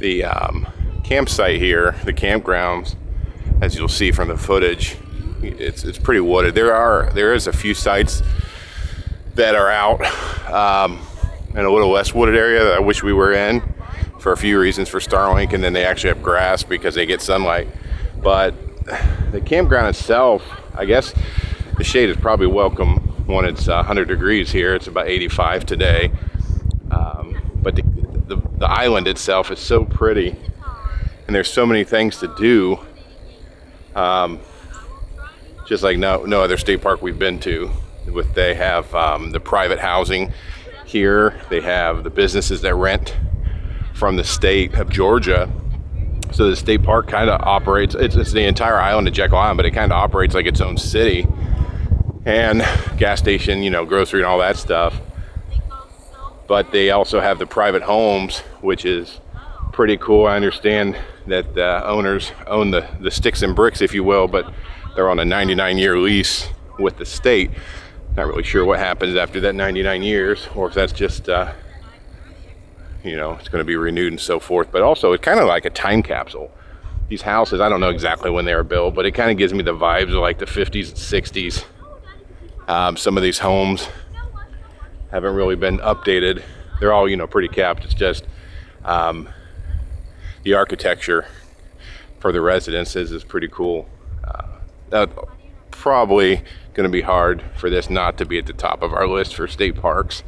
The campsite here, the campgrounds, as you'll see from the footage, it's pretty wooded. There is a few sites that are out in a little less wooded area that I wish we were in for a few reasons for Starlink, and then they actually have grass because they get sunlight. But the campground itself, I guess the shade is probably welcome when it's 100 degrees here. It's about 85 today. But the island itself is so pretty, and there's so many things to do. Just like no other state park we've been to. They have the private housing here. They have the businesses that rent from the state of Georgia. So the state park kind of operates, it's the entire island of Jekyll Island, but it kind of operates like its own city. And gas station, grocery and all that stuff. But they also have the private homes, which is pretty cool. I understand that the owners own the sticks and bricks, if you will, but they're on a 99-year lease with the state. Not really sure what happens after that 99 years, or if that's just, it's going to be renewed and so forth. But also, it's kind of like a time capsule. These houses, I don't know exactly when they were built, but it kind of gives me the vibes of like the 50s and 60s. Some of these homes haven't really been updated. They're all, pretty capped. It's just the architecture for the residences is pretty cool. Probably going to be hard for this not to be at the top of our list for state parks.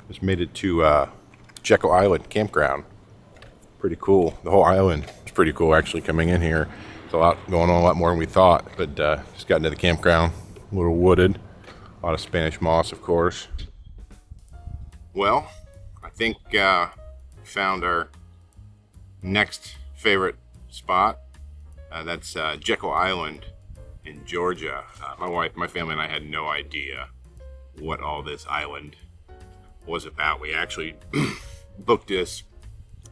Just made it to Jekyll Island campground. Pretty cool. The whole island is pretty cool actually coming in here. There's a lot going on, a lot more than we thought, but just got into the campground. A little wooded. A lot of Spanish moss, of course. Well, I think found our next favorite spot. That's Jekyll Island in Georgia. My wife, my family, and I had no idea what all this island was about. We actually booked this.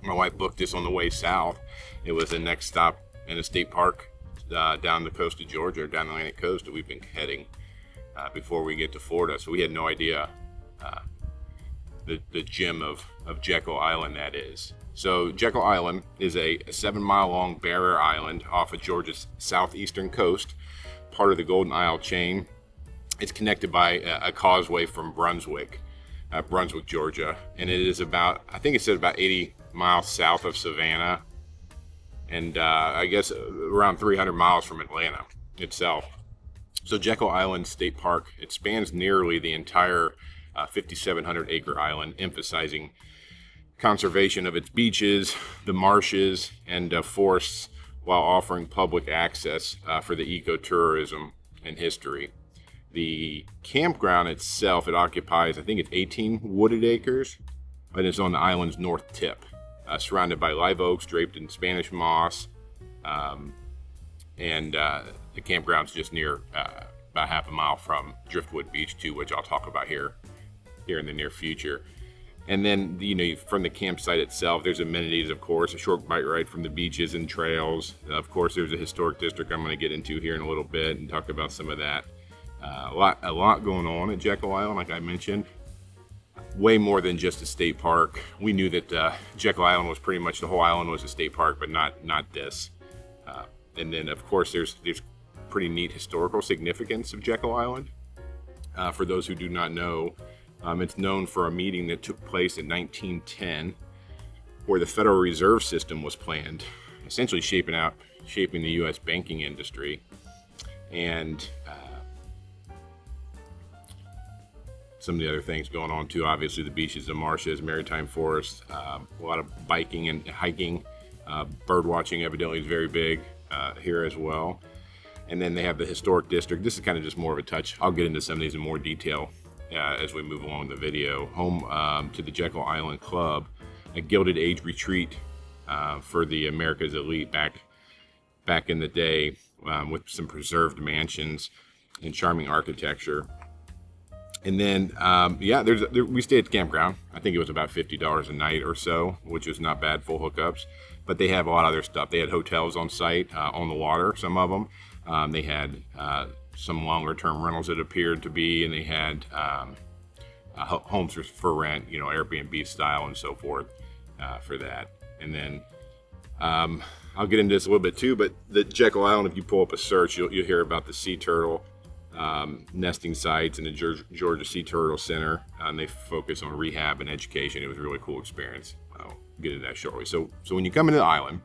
My wife booked this on the way south. It was the next stop in a state park down the coast of Georgia, down the Atlantic coast that we've been heading before we get to Florida. So we had no idea the gem of Jekyll Island that is. So Jekyll Island is a 7-mile-long barrier island off of Georgia's southeastern coast, part of the Golden Isle chain. It's connected by a causeway from Brunswick, Georgia, and it is about, I think it said about 80 miles south of Savannah, and I guess around 300 miles from Atlanta itself. So Jekyll Island State Park, it spans nearly the entire 5,700-acre island, emphasizing conservation of its beaches, the marshes, and forests, while offering public access for the ecotourism and history. The campground itself, it occupies, I think it's 18 wooded acres, and it's on the island's north tip, surrounded by live oaks draped in Spanish moss, and the campground's just near about half a mile from Driftwood Beach too, which I'll talk about here in the near future. And then, from the campsite itself, there's amenities, of course, a short bike ride from the beaches and trails. Of course, there's a historic district I'm going to get into here in a little bit and talk about some of that. A lot going on at Jekyll Island, like I mentioned. Way more than just a state park. We knew that Jekyll Island was pretty much, the whole island was a state park, but not this. And then, of course, there's pretty neat historical significance of Jekyll Island. For those who do not know, it's known for a meeting that took place in 1910 where the Federal Reserve System was planned, essentially shaping the U.S. banking industry. And some of the other things going on too, obviously the beaches, the marshes, maritime forests, a lot of biking and hiking, bird watching evidently is very big here as well. And then they have the historic district. This is kind of just more of a touch. I'll get into some of these in more detail as we move along the video. Home to the Jekyll Island Club, a Gilded Age retreat for the America's elite back in the day, with some preserved mansions and charming architecture. And then, we stayed at the campground. I think it was about $50 a night or so, which was not bad, full hookups. But they have a lot of other stuff. They had hotels on site, on the water, some of them. They had some longer-term rentals that appeared to be, and they had homes for rent, Airbnb style and so forth. for that. And then I'll get into this a little bit too, but the Jekyll Island, if you pull up a search, you'll hear about the sea turtle nesting sites and the Georgia Sea Turtle Center, and they focus on rehab and education. It was a really cool experience. I'll get into that shortly. So when you come into the island,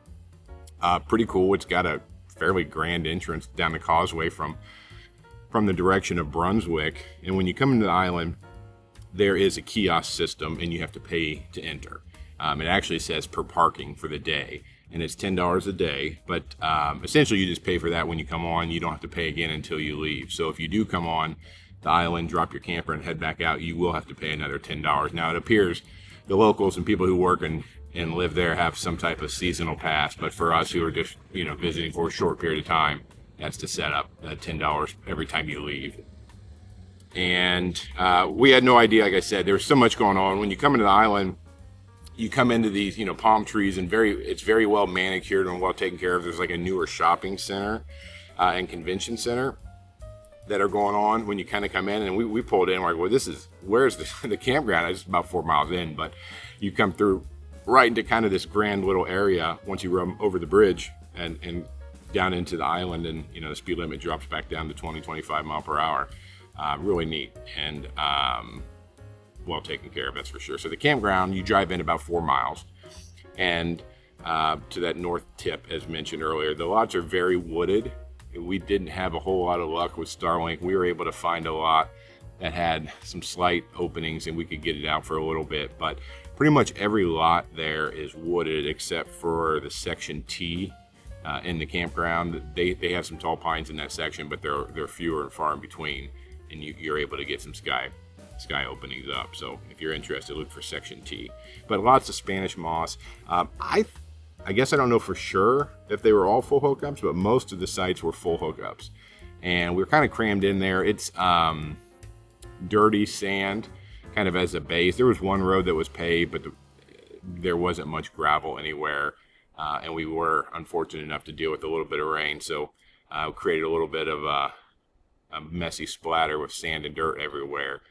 pretty cool. It's got a fairly grand entrance down the causeway from the direction of Brunswick. And when you come into the island, there is a kiosk system, and you have to pay to enter. It actually says per parking for the day, and it's $10 a day. But essentially, you just pay for that when you come on. You don't have to pay again until you leave. So if you do come on the island, drop your camper, and head back out, you will have to pay another $10. Now, it appears the locals and people who work and live there have some type of seasonal pass. But for us who are just visiting for a short period of time, that's to set up $10 every time you leave. And we had no idea, like I said, there was so much going on. When you come into the island, you come into these, palm trees, and it's very well manicured and well taken care of. There's like a newer shopping center and convention center that are going on when you kind of come in. And we pulled in, like, well, where's the campground? It's about 4 miles in, but you come through right into kind of this grand little area once you run over the bridge and down into the island, and the speed limit drops back down to 20-25 mile per hour. Really neat and well taken care of, that's for sure. So the campground, you drive in about 4 miles, and to that north tip, as mentioned earlier, the lots are very wooded. We didn't have a whole lot of luck with Starlink. We were able to find a lot that had some slight openings, and we could get it out for a little bit, but pretty much every lot there is wooded except for the section T in the campground. They have some tall pines in that section, but they're fewer and far in between, and you're able to get some sky openings up. So if you're interested, look for section T. But lots of Spanish moss. I guess I don't know for sure if they were all full hookups, but most of the sites were full hookups, and we were kind of crammed in there. It's dirty sand kind of as a base. There was one road that was paved, but there wasn't much gravel anywhere. And we were unfortunate enough to deal with a little bit of rain, so created a little bit of a messy splatter with sand and dirt everywhere.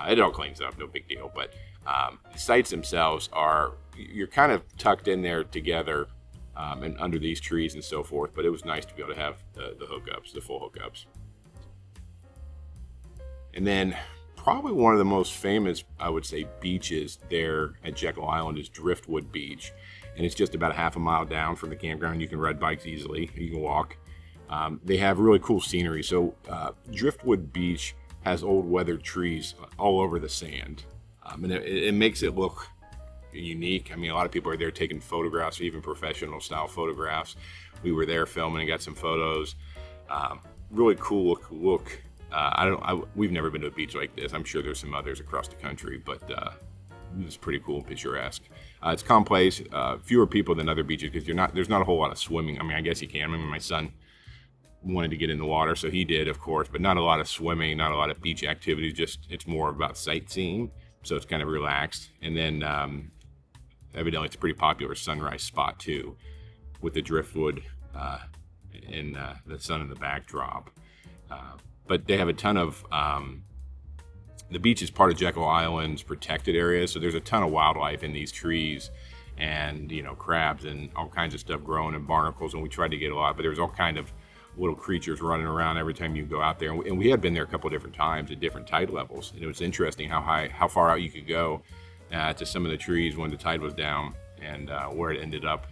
It all cleans up, no big deal. But the sites themselves you're kind of tucked in there together and under these trees and so forth. But it was nice to be able to have the hookups, the full hookups. And then probably one of the most famous, I would say, beaches there at Jekyll Island is Driftwood Beach. And it's just about a half a mile down from the campground. You can ride bikes easily, you can walk. They have really cool scenery. So Driftwood Beach has old weathered trees all over the sand. And it makes it look unique. I mean, a lot of people are there taking photographs, even professional style photographs. We were there filming and got some photos. Really cool look. We've never been to a beach like this. I'm sure there's some others across the country, but it's pretty cool and picturesque. It's complex, fewer people than other beaches because there's not a whole lot of swimming. I mean, I guess you can. I mean, my son wanted to get in the water, so he did, of course, but not a lot of swimming, not a lot of beach activities. Just it's more about sightseeing, so it's kind of relaxed. And then evidently it's a pretty popular sunrise spot too, with the driftwood and the sun in the backdrop. But they have a ton of the beach is part of Jekyll Island's protected area, so there's a ton of wildlife in these trees, and crabs and all kinds of stuff growing, and barnacles, and we tried to get a lot, but there's all kind of little creatures running around every time you go out there. And we had been there a couple of different times at different tide levels, and it was interesting how far out you could go to some of the trees when the tide was down, and where it ended up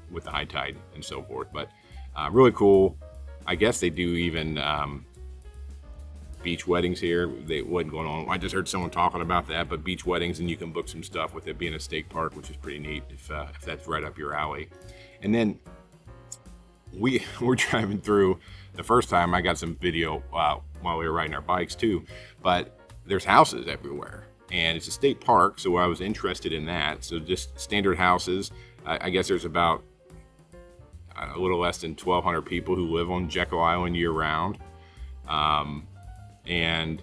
with the high tide and so forth. But really cool. I guess they do even beach weddings here. They wasn't going on. I just heard someone talking about that, but beach weddings, and you can book some stuff with it being a state park, which is pretty neat if that's right up your alley. And then we were driving through the first time. I got some video while we were riding our bikes too, but there's houses everywhere, and it's a state park, so I was interested in that. So just standard houses. I guess there's about a little less than 1,200 people who live on Jekyll Island year round. And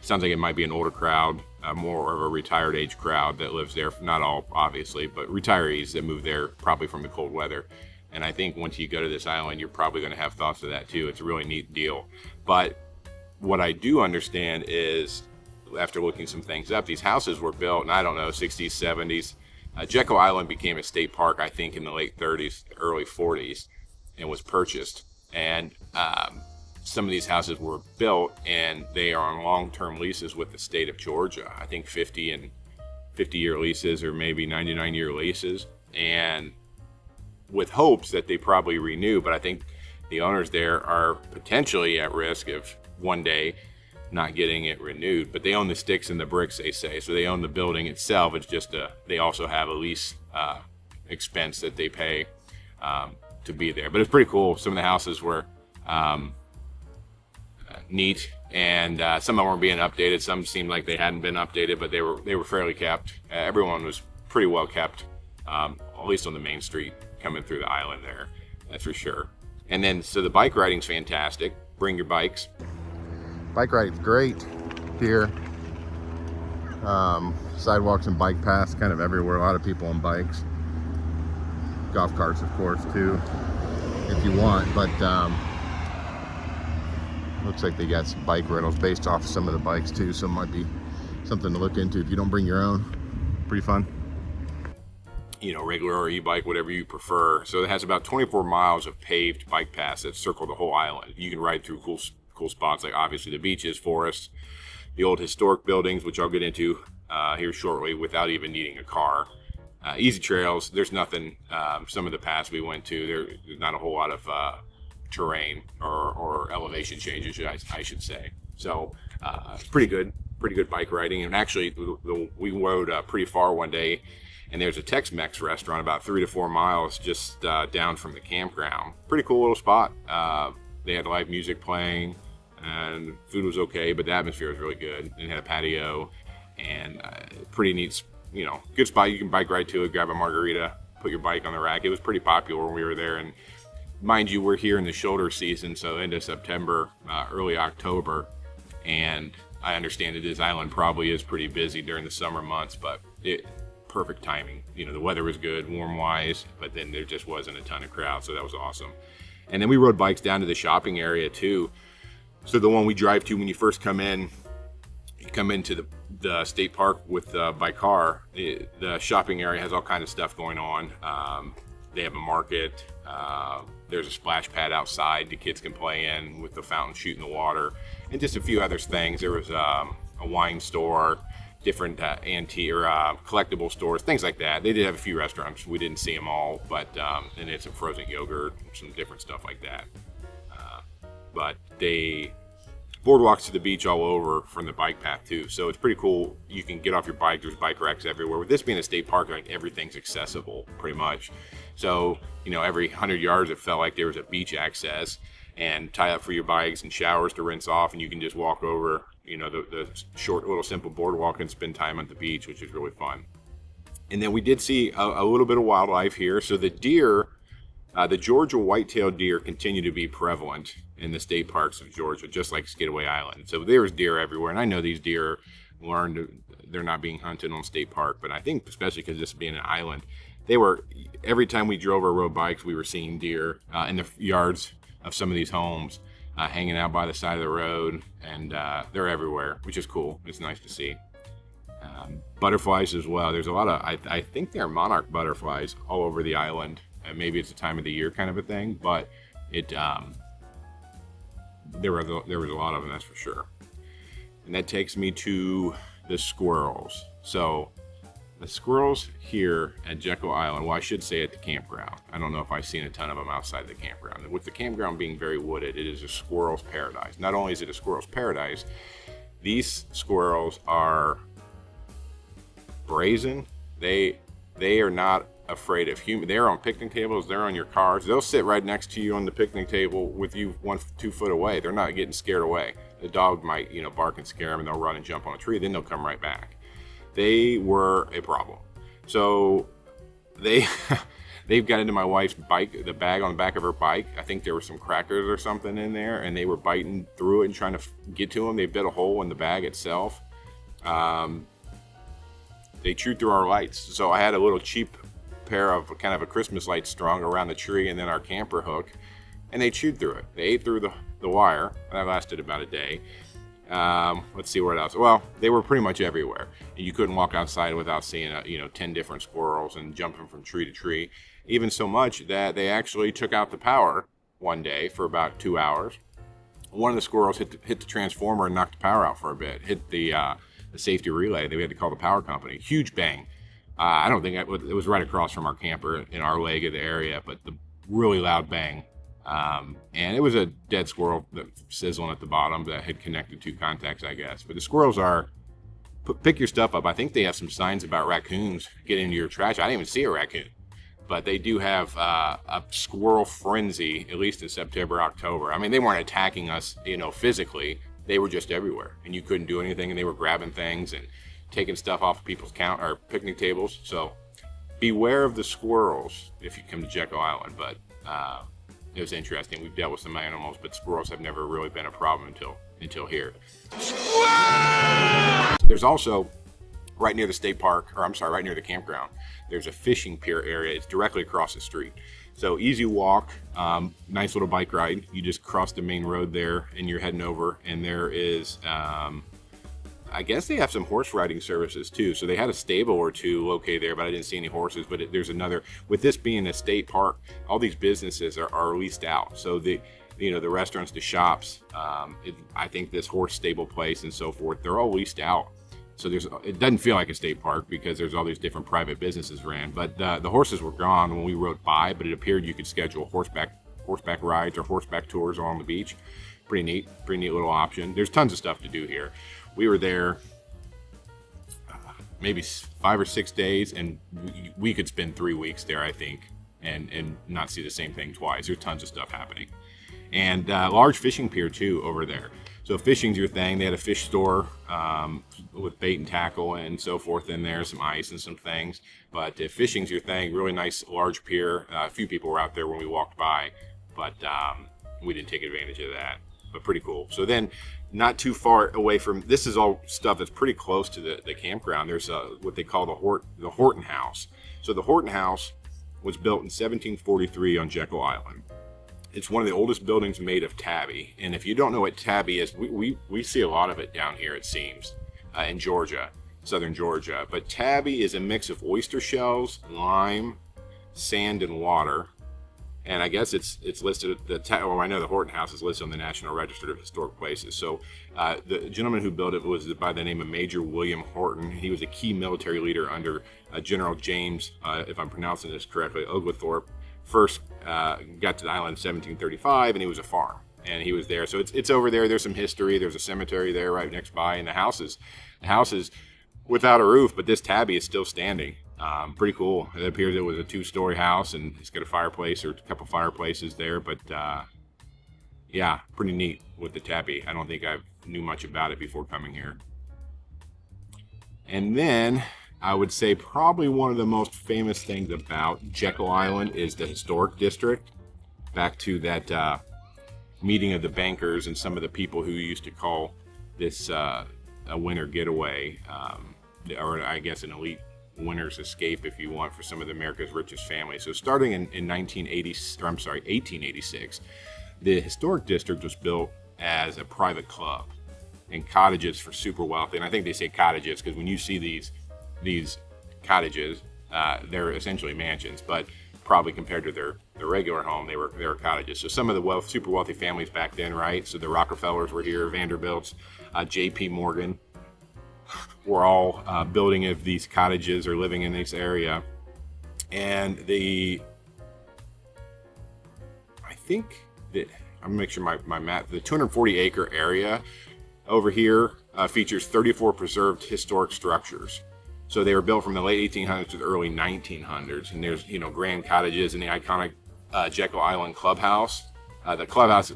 sounds like it might be an older crowd, more of a retired age crowd that lives there. Not all, obviously, but retirees that move there probably from the cold weather. And I think once you go to this island, you're probably going to have thoughts of that too. It's a really neat deal. But what I do understand is, after looking some things up, these houses were built in, I don't know, 60s, 70s. Jekyll Island became a state park, I think, in the late 30s, early 40s, and was purchased. And some of these houses were built, and they are on long-term leases with the state of Georgia. I think 50-year leases, or maybe 99-year leases, and with hopes that they probably renew. But I think the owners there are potentially at risk of one day not getting it renewed. But they own the sticks and the bricks, they say, so they own the building itself. It's just they also have a lease expense that they pay to be there. But it's pretty cool. Some of the houses were neat, and some of them were being updated. Some seemed like they hadn't been updated, but they were fairly kept. Everyone was pretty well kept, at least on the main street coming through the island there, that's for sure. And then, so the bike riding's fantastic. Bring your bikes. Bike riding's great here. Sidewalks and bike paths kind of everywhere. A lot of people on bikes. Golf carts, of course, too, if you want. But looks like they got some bike rentals based off some of the bikes too, so it might be something to look into if you don't bring your own. Pretty fun. You know, regular or e-bike, whatever you prefer. So it has about 24 miles of paved bike paths that circle the whole island. You can ride through cool spots, like obviously the beaches, forests, the old historic buildings, which I'll get into here shortly, without even needing a car. Easy trails, there's nothing. Some of the paths we went to, there's not a whole lot of terrain or elevation changes, I should say. So pretty good bike riding. And actually, we rode pretty far one day, and there's a Tex-Mex restaurant about 3 to 4 miles just down from the campground. Pretty cool little spot. They had live music playing, and food was okay, but the atmosphere was really good. It had a patio, and pretty neat, good spot. You can bike ride to it, grab a margarita, put your bike on the rack. It was pretty popular when we were there. And mind you, we're here in the shoulder season, so end of September, early October, and I understand that this island probably is pretty busy during the summer months, but perfect timing. The weather was good, warm-wise, but then there just wasn't a ton of crowd, so that was awesome. And then we rode bikes down to the shopping area too. So the one we drive to when you first come in, you come into the state park by car. The shopping area has all kinds of stuff going on. They have a market. There's a splash pad outside the kids can play in with the fountain shooting the water, and just a few other things. There was a wine store, different antique or collectible stores, things like that. They did have a few restaurants. We didn't see them all, but and they had some frozen yogurt, some different stuff like that. But they boardwalks to the beach all over from the bike path too, so it's pretty cool. You can get off your bike. There's bike racks everywhere. With this being a state park, like, everything's accessible pretty much. So every 100 yards it felt like there was a beach access, and tie up for your bikes and showers to rinse off, and you can just walk over the short little simple boardwalk and spend time at the beach, which is really fun. And then we did see a little bit of wildlife here. So the deer, the Georgia white-tailed deer, continue to be prevalent in the state parks of Georgia, just like Skidaway Island. So there's deer everywhere, and I know these deer they're not being hunted on state park, but I think especially because this being an island, every time we drove or rode bikes, we were seeing deer in the yards of some of these homes, hanging out by the side of the road, and they're everywhere, which is cool. It's nice to see. Butterflies as well. There's a lot of, I think they're monarch butterflies all over the island. Maybe it's the time of the year kind of a thing, but there was a lot of them, that's for sure. And that takes me to the squirrels. So the squirrels here at Jekyll Island, well, I should say at the campground. I don't know if I've seen a ton of them outside the campground. With the campground being very wooded, it is a squirrel's paradise. Not only is it a squirrel's paradise, these squirrels are brazen. They are not afraid of human. They're on picnic tables. They're on your cars. They'll sit right next to you on the picnic table with you 1-2 foot away. They're not getting scared away. The dog might, bark and scare them, and they'll run and jump on a tree. Then they'll come right back. They were a problem. So they They've got into my wife's bike, the bag on the back of her bike. I think there were some crackers or something in there, and they were biting through it and trying to get to them. They bit a hole in the bag itself. They chewed through our lights. So I had a little cheap pair of kind of a Christmas light strung around the tree and then our camper hook, and they chewed through it. They ate through the wire. That lasted about a day. Let's see what else. Well, they were pretty much everywhere. You couldn't walk outside without seeing 10 different squirrels and jumping from tree to tree. Even so much that they actually took out the power one day for about 2 hours. One of the squirrels hit the transformer and knocked the power out for a bit. Hit the safety relay. They had to call the power company. Huge bang. I don't think it was right across from our camper in our leg of the area, but the really loud bang. And it was a dead squirrel sizzling at the bottom that had connected two contacts, I guess. But the squirrels pick your stuff up. I think they have some signs about raccoons getting into your trash. I didn't even see a raccoon. But they do have a squirrel frenzy, at least in September, October. I mean, they weren't attacking us, physically. They were just everywhere, and you couldn't do anything, and they were grabbing things and taking stuff off of people's picnic tables. So beware of the squirrels if you come to Jekyll Island. But it was interesting. We've dealt with some animals, but squirrels have never really been a problem until here. There's also right near the state park, right near the campground, there's a fishing pier area. It's directly across the street. So easy walk, nice little bike ride. You just cross the main road there and you're heading over, and there is, I guess they have some horse riding services too. So they had a stable or two located there, but I didn't see any horses. But there's another, with this being a state park, all these businesses are leased out. So the restaurants, the shops, I think this horse stable place and so forth, they're all leased out. So it doesn't feel like a state park because there's all these different private businesses ran. But the horses were gone when we rode by, but it appeared you could schedule horseback rides or horseback tours along the beach. Pretty neat little option. There's tons of stuff to do here. We were there maybe 5 or 6 days, and we could spend 3 weeks there, I think, and not see the same thing twice. There's tons of stuff happening. And large fishing pier too over there. So fishing's your thing. They had a fish store with bait and tackle and so forth in there, some ice and some things. But if fishing's your thing, really nice large pier. A few people were out there when we walked by, but we didn't take advantage of that. But pretty cool. So then, not too far away from, this is all stuff that's pretty close to the campground. There's what they call the Horton House. So the Horton House was built in 1743 on Jekyll Island. It's one of the oldest buildings made of tabby. And if you don't know what tabby is, we see a lot of it down here, it seems, in Georgia, southern Georgia. But tabby is a mix of oyster shells, lime, sand, and water. And I guess it's listed, I know the Horton House is listed on the National Register of Historic Places. So the gentleman who built it was by the name of Major William Horton. He was a key military leader under General James, if I'm pronouncing this correctly, Oglethorpe. First got to the island in 1735, and he was a farm. And he was there. So it's over there. There's some history. There's a cemetery there right next by. And the house is without a roof, but this tabby is still standing. Pretty cool. It appears it was a 2-story house, and it's got a fireplace or a couple fireplaces there. But yeah, pretty neat with the tabby. I don't think I knew much about it before coming here. And then I would say probably one of the most famous things about Jekyll Island is the historic district. Back to that meeting of the bankers and some of the people who used to call this a winter getaway, or I guess an elite winter's escape, if you want, for some of the America's richest families. So starting in 1886, the historic district was built as a private club and cottages for super wealthy. And I think they say cottages because when you see these cottages, they're essentially mansions, but probably compared to their regular home, they were cottages. So some of the super wealthy families back then, right? So the Rockefellers were here, Vanderbilts, J.P. Morgan, were all building of these cottages or living in this area. And I'm gonna make sure my map, the 240 acre area over here features 34 preserved historic structures. So they were built from the late 1800s to the early 1900s. And there's, grand cottages and the iconic Jekyll Island clubhouse. The clubhouse,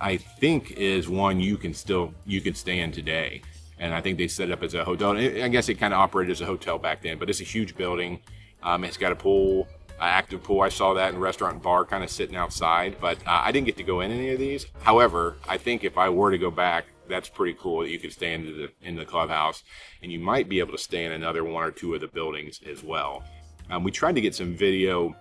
I think, is one you can stay in today. And I think they set it up as a hotel. I guess it kind of operated as a hotel back then, but it's a huge building. It's got a pool, active pool. I saw that in restaurant and bar kind of sitting outside, but I didn't get to go in any of these. However, I think if I were to go back, that's pretty cool that you could stay in the clubhouse, and you might be able to stay in another one or two of the buildings as well. We tried to get some video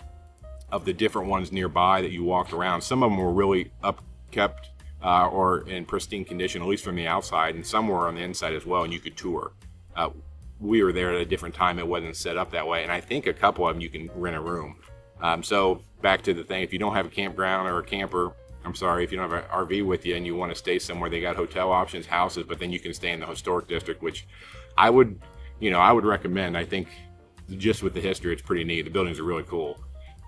of the different ones nearby that you walked around. Some of them were really upkept or in pristine condition, at least from the outside, and some were on the inside as well, and you could tour. We were there at a different time. It wasn't set up that way, and I think a couple of them you can rent a room. So back to the thing, if you don't have a campground or a camper, if you don't have an RV with you and you want to stay somewhere, they got hotel options, houses, but then you can stay in the historic district, which I would recommend. I think just with the history, it's pretty neat. The buildings are really cool.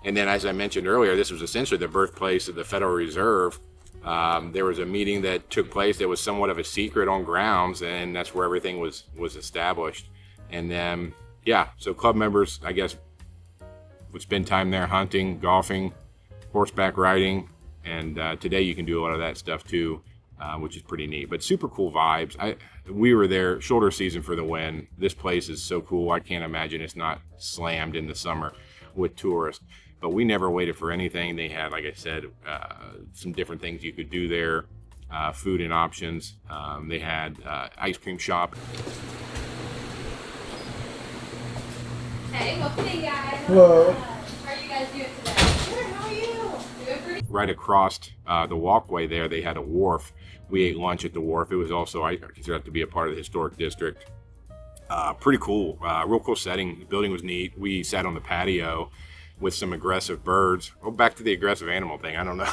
And then, as I mentioned earlier, this was essentially the birthplace of the Federal Reserve. There was a meeting that took place that was somewhat of a secret on grounds, and that's where everything was established. And then, so club members, I guess, would spend time there hunting, golfing, horseback riding, and today you can do a lot of that stuff too, which is pretty neat. But super cool vibes. We were there, shoulder season for the win. This place is so cool. I can't imagine it's not slammed in the summer with tourists. But we never waited for anything. They had, like I said, some different things you could do there, food and options. They had ice cream shop. Hey, welcome in, guys. Hello. How are you guys doing today? Good, how are you? Doing pretty Right across the walkway there, they had a wharf. We ate lunch at the wharf. It was also, I consider that to be a part of the historic district. Pretty cool, real cool setting. The building was neat. We sat on the patio with some aggressive birds. Well, back to the aggressive animal thing, I don't know.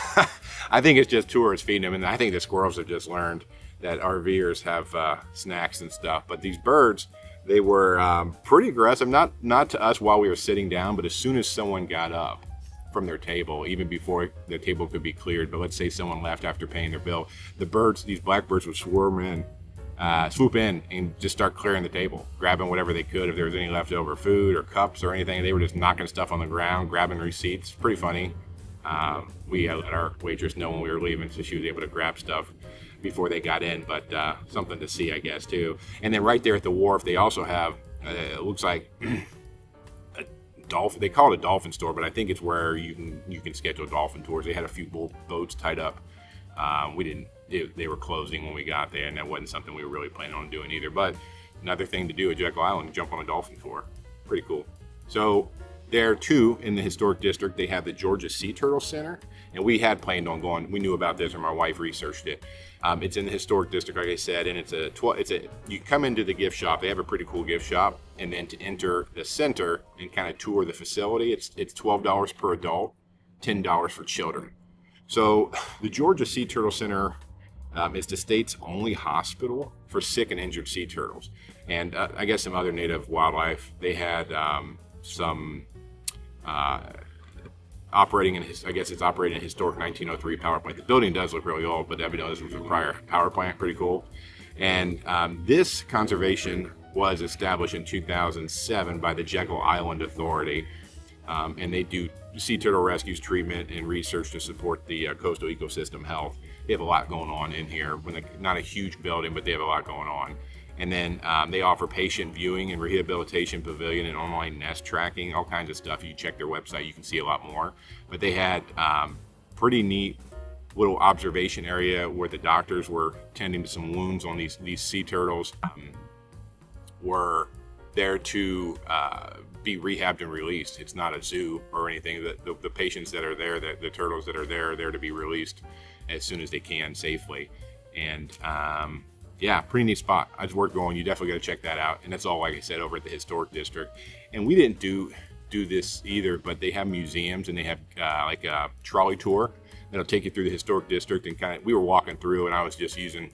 I think it's just tourists feeding them, and I think the squirrels have just learned that RVers have snacks and stuff. But these birds, they were pretty aggressive, not to us while we were sitting down, but as soon as someone got up from their table, even before the table could be cleared, but let's say someone left after paying their bill, the birds, these blackbirds would swoop in and just start clearing the table, grabbing whatever they could. If there was any leftover food or cups or anything, they were just knocking stuff on the ground, grabbing receipts. Pretty funny. We had let our waitress know when we were leaving, so she was able to grab stuff before they got in, but something to see, I guess, too. And then right there at the wharf, they also have, it looks like a dolphin. They call it a dolphin store, but I think it's where you can schedule dolphin tours. They had a few boats tied up. They were closing when we got there, and that wasn't something we were really planning on doing either. But another thing to do at Jekyll Island, jump on a dolphin tour. Pretty cool. So there too, in the historic district, they have the Georgia Sea Turtle Center, and we had planned on going. We knew about this, and my wife researched it. It's in the historic district, like I said, and you come into the gift shop. They have a pretty cool gift shop, and then to enter the center and kind of tour the facility, it's $12 per adult, $10 for children. So the Georgia Sea Turtle Center is the state's only hospital for sick and injured sea turtles, and I guess some other native wildlife. They had some operating in I guess it's operating in a historic 1903 power plant. The building does look really old, but evidently this was a prior power plant. Pretty cool. And this conservation was established in 2007 by the Jekyll Island Authority, and they do sea turtle rescues, treatment, and research to support the coastal ecosystem health. They have a lot going on in here. Not a huge building, but they have a lot going on. And then they offer patient viewing and rehabilitation pavilion and online nest tracking, all kinds of stuff. You check their website, you can see a lot more. But they had pretty neat little observation area where the doctors were tending to some wounds on these sea turtles. Were there to be rehabbed and released. It's not a zoo or anything. The patients that are there, the turtles that are there to be released as soon as they can safely. And pretty neat spot. It's worth going. You definitely got to check that out. And that's all, like I said, over at the historic district. And we didn't do this either, but they have museums, and they have like a trolley tour that'll take you through the historic district. And we were walking through, and I was just using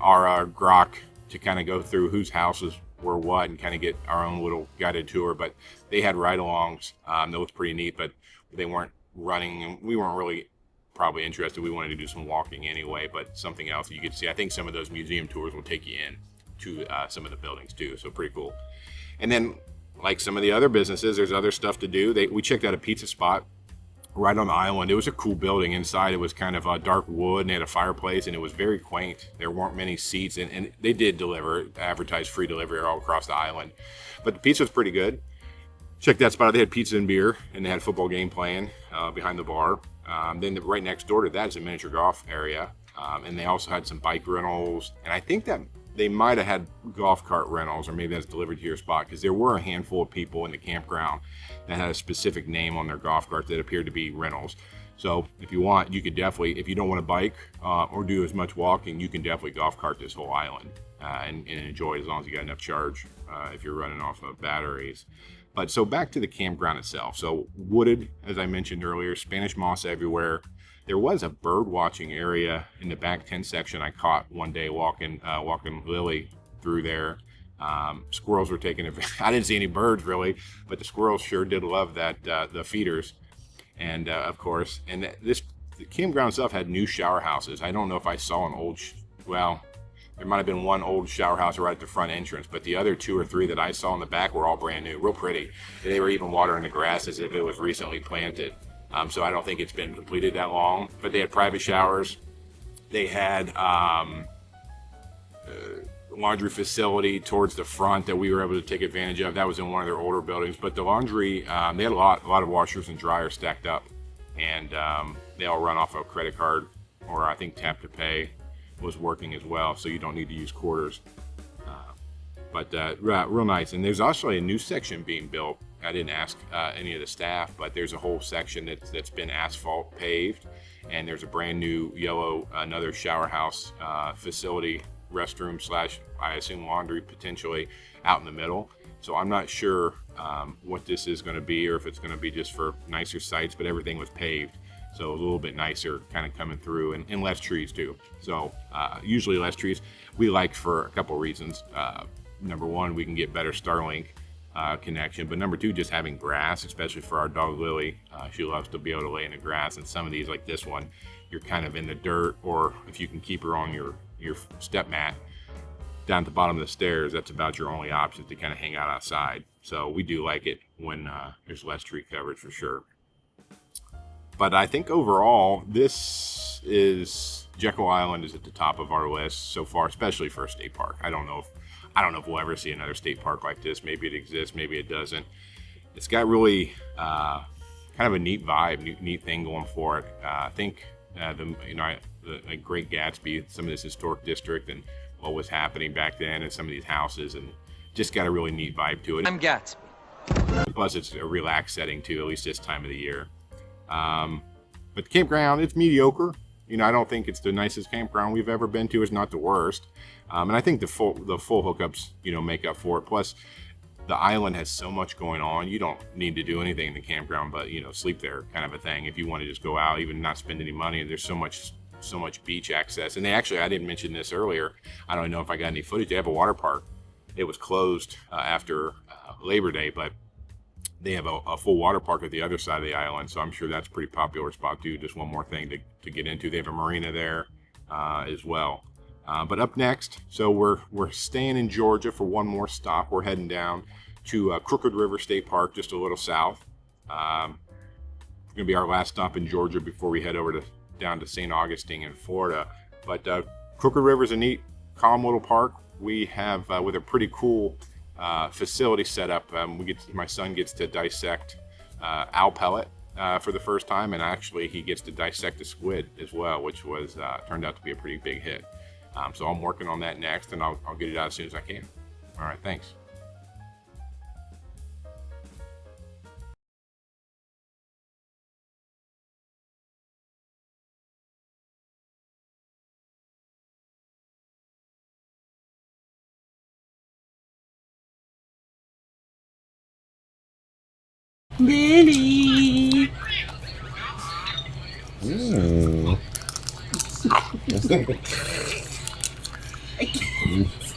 our grok to kind of go through whose houses were what and kind of get our own little guided tour. But they had ride-alongs. That was pretty neat, but they weren't running, and we weren't really probably interested. We wanted to do some walking anyway, but something else you could see. I think some of those museum tours will take you in to some of the buildings too, so pretty cool. And then, like some of the other businesses, there's other stuff to do. We checked out a pizza spot right on the island. It was a cool building. Inside it was kind of dark wood, and they had a fireplace, and it was very quaint. There weren't many seats, and they did advertise free delivery all across the island. But the pizza was pretty good. check that spot out. They had pizza and beer, and they had a football game playing behind the bar. Then right next door to that is a miniature golf area, and they also had some bike rentals. And I think that they might have had golf cart rentals, or maybe that's delivered to your spot, because there were a handful of people in the campground that had a specific name on their golf cart that appeared to be rentals. So if you want, you could definitely, if you don't want to bike or do as much walking, you can definitely golf cart this whole island and enjoy it as long as you got enough charge if you're running off of batteries. But so back to the campground itself. So wooded, as I mentioned earlier, Spanish moss everywhere. There was a bird watching area in the back tent section I caught one day walking Lily through there. Squirrels were taking it. I didn't see any birds really, but the squirrels sure did love that, the feeders. And of course, and the campground itself had new shower houses. I don't know if I saw an old, there might have been one old shower house right at the front entrance, but the other 2 or 3 that I saw in the back were all brand new, real pretty. They were even watering the grass as if it was recently planted. So I don't think it's been completed that long, but they had private showers. They had laundry facility towards the front that we were able to take advantage of. That was in one of their older buildings, but the laundry, they had a lot of washers and dryers stacked up, and they all run off a credit card, or I think tap to pay was working as well, so you don't need to use quarters. But real nice. And there's also a new section being built. I didn't ask any of the staff, but there's a whole section that's been asphalt paved, and there's a brand new yellow, another shower house facility, restroom / I assume laundry potentially out in the middle. So I'm not sure what this is going to be, or if it's going to be just for nicer sites, but everything was paved. So a little bit nicer kind of coming through, and less trees too. So usually less trees we like for a couple reasons. Number one, we can get better Starlink connection, but number two, just having grass, especially for our dog Lily. She loves to be able to lay in the grass, and some of these, like this one, you're kind of in the dirt, or if you can keep her on your step mat down at the bottom of the stairs, that's about your only option to kind of hang out outside. So we do like it when there's less tree coverage for sure. But I think overall, this is Jekyll Island is at the top of our list so far, especially for a state park. I don't know if we'll ever see another state park like this. Maybe it exists, maybe it doesn't. It's got really kind of a neat vibe, neat thing going for it. I think the Great Gatsby, some of this historic district, and what was happening back then, and some of these houses, and just got a really neat vibe to it. I'm Gatsby. Plus, it's a relaxed setting too, at least this time of the year. But the campground, it's mediocre. I don't think it's the nicest campground we've ever been to. It's not the worst. And I think the full hookups, make up for it. Plus, the island has so much going on. You don't need to do anything in the campground, but sleep there, kind of a thing. If you want to just go out, even not spend any money, there's so much beach access. And I didn't mention this earlier. I don't know if I got any footage. They have a water park. It was closed after Labor Day, but they have a full water park at the other side of the island, so I'm sure that's a pretty popular spot too. Just one more thing to get into. They have a marina there as well. But up next, so we're staying in Georgia for one more stop. We're heading down to Crooked River State Park, just a little south. It's going to be our last stop in Georgia before we head over down to St. Augustine in Florida. But Crooked River is a neat, calm little park. We have with a pretty cool facility set up. My son gets to dissect owl pellet for the first time, and actually he gets to dissect a squid as well, which was turned out to be a pretty big hit. So I'm working on that next, and I'll get it out as soon as I can. All right, thanks. Lily.